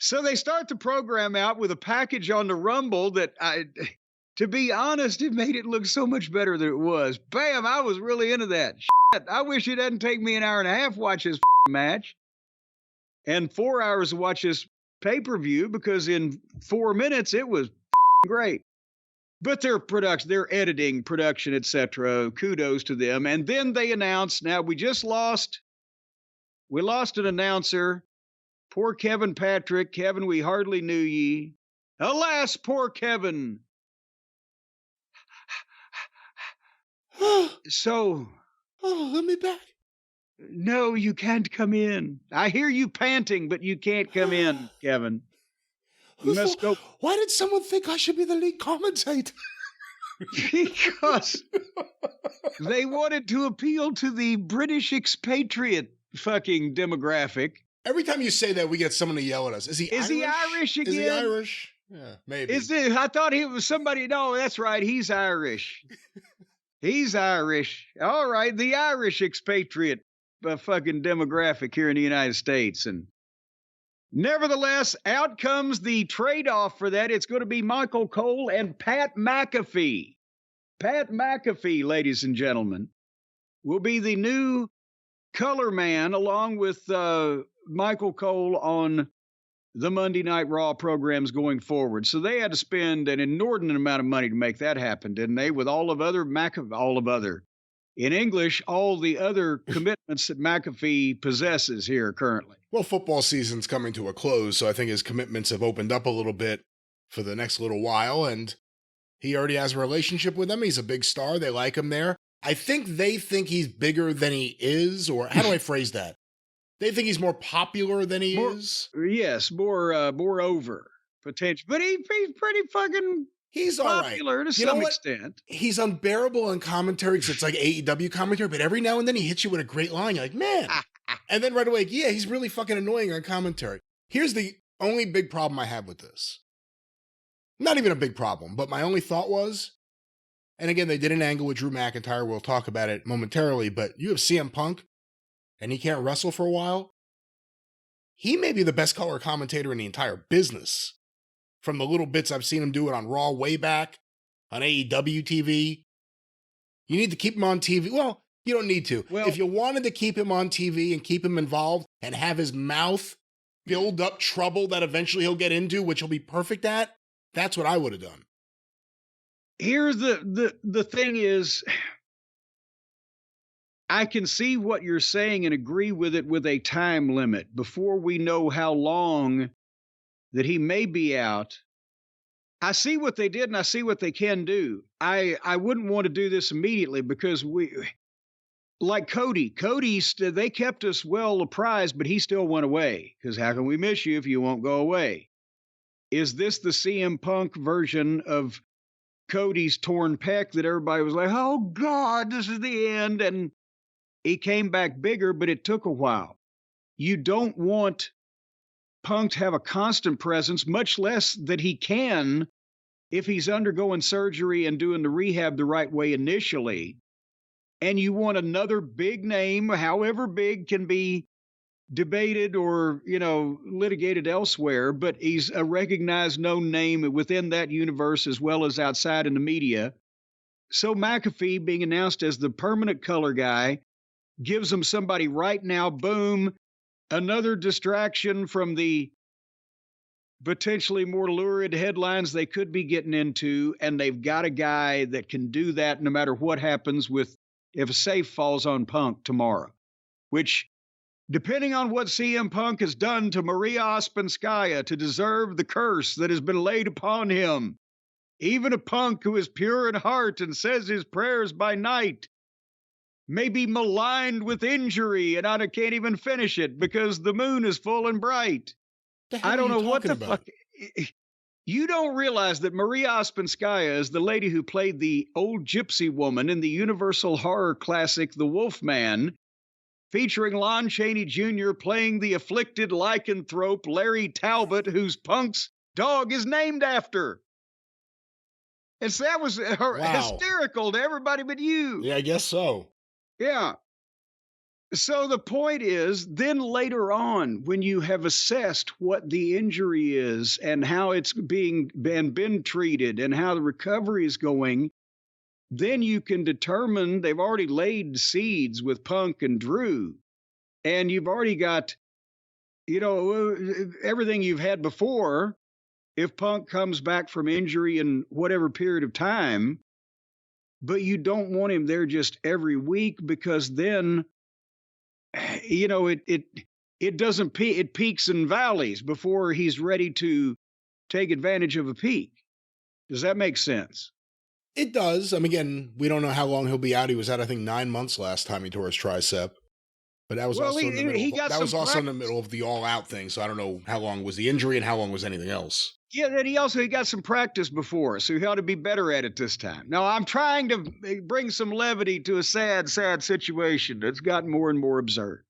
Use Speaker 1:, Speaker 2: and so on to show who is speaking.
Speaker 1: So they start the program out with a package on the Rumble that to be honest, it made it look so much better than it was. Bam! I was really into that. Shit, I wish it hadn't taken me an hour and a half to watch this match and 4 hours to watch this pay-per-view because in 4 minutes it was great. But their production, their editing, production, etc. Kudos to them. And then they announced. Now we lost an announcer. Poor Kevin Patrick. Kevin, we hardly knew ye. Alas, poor Kevin. So.
Speaker 2: Oh, let me back.
Speaker 1: No, you can't come in. I hear you panting, but you can't come in, Kevin. You must go.
Speaker 2: Why did someone think I should be the lead commentator?
Speaker 1: Because they wanted to appeal to the British expatriate fucking demographic.
Speaker 2: Every time you say that, we get someone to yell at us. Is he
Speaker 1: Irish again?
Speaker 2: Is he Irish? Yeah, maybe.
Speaker 1: I thought he was somebody. No, that's right. He's Irish. He's Irish. All right. The Irish expatriate fucking demographic here in the United States. And nevertheless, out comes the trade-off for that. It's going to be Michael Cole and Pat McAfee. Pat McAfee, ladies and gentlemen, will be the new color man along with Michael Cole on the Monday Night Raw programs going forward. So they had to spend an inordinate amount of money to make that happen, didn't they? With all the other commitments that McAfee possesses here currently.
Speaker 2: Well, football season's coming to a close, so I think his commitments have opened up a little bit for the next little while, and he already has a relationship with them. He's a big star. They like him there. I think they think he's bigger than he is, or how do I phrase that? They think he's more popular than he is?
Speaker 1: Yes, more over potential. But he's pretty fucking
Speaker 2: He's
Speaker 1: popular
Speaker 2: all right.
Speaker 1: to some extent.
Speaker 2: He's unbearable on commentary because it's like AEW commentary, but every now and then he hits you with a great line. You're like, man. And then right away, yeah, he's really fucking annoying on commentary. Here's the only big problem I have with this. Not even a big problem, but my only thought was, and again, they did an angle with Drew McIntyre. We'll talk about it momentarily, but you have CM Punk, and he can't wrestle for a while. He may be the best color commentator in the entire business. From the little bits I've seen him do it on Raw way back, on AEW TV. You need to keep him on TV. Well, you don't need to.
Speaker 1: Well,
Speaker 2: if you wanted to keep him on TV and keep him involved and have his mouth build up trouble that eventually he'll get into, which he'll be perfect at, that's what I would have done.
Speaker 1: Here's the thing is, I can see what you're saying and agree with it with a time limit. Before we know how long that he may be out, I see what they did and I see what they can do. I wouldn't want to do this immediately because like Cody, they kept us well apprised, but he still went away because how can we miss you if you won't go away? Is this the CM Punk version of Cody's torn pec that everybody was like, oh God, this is the end? And he came back bigger, but it took a while. You don't want Punk to have a constant presence, much less that he can if he's undergoing surgery and doing the rehab the right way initially. And you want another big name, however big can be debated or, litigated elsewhere, but he's a recognized known name within that universe as well as outside in the media. So McAfee being announced as the permanent color guy gives them somebody right now, boom, another distraction from the potentially more lurid headlines they could be getting into, and they've got a guy that can do that no matter what happens if a safe falls on Punk tomorrow, which, depending on what CM Punk has done to Maria Ospinskaya to deserve the curse that has been laid upon him, even a Punk who is pure in heart and says his prayers by night may be maligned with injury, and I can't even finish it because the moon is full and bright. I don't know what the fuck. You don't realize that Maria Ospinskaya is the lady who played the old gypsy woman in the Universal horror classic The Wolfman, featuring Lon Chaney Jr. playing the afflicted lycanthrope Larry Talbot, whose Punk's dog is named after. And so that was hysterical to everybody but you.
Speaker 2: Yeah, I guess so.
Speaker 1: Yeah. So the point is, then later on, when you have assessed what the injury is and how it's been treated and how the recovery is going, then you can determine they've already laid seeds with Punk and Drew, and you've already got, everything you've had before. If Punk comes back from injury in whatever period of time, but you don't want him there just every week, because then it doesn't it peaks and valleys before he's ready to take advantage of a peak. Does that make sense?
Speaker 2: It does. I mean, again, we don't know how long he'll be out. He was out, I think, 9 months last time he tore his tricep. But that was
Speaker 1: Well,
Speaker 2: also in the middle. That was also in the
Speaker 1: practice.
Speaker 2: middle of the all-out thing. So I don't know how long was the injury and how long was anything else.
Speaker 1: Yeah, then he got some practice before, so he ought to be better at it this time. Now, I'm trying to bring some levity to a sad, sad situation that's gotten more and more absurd.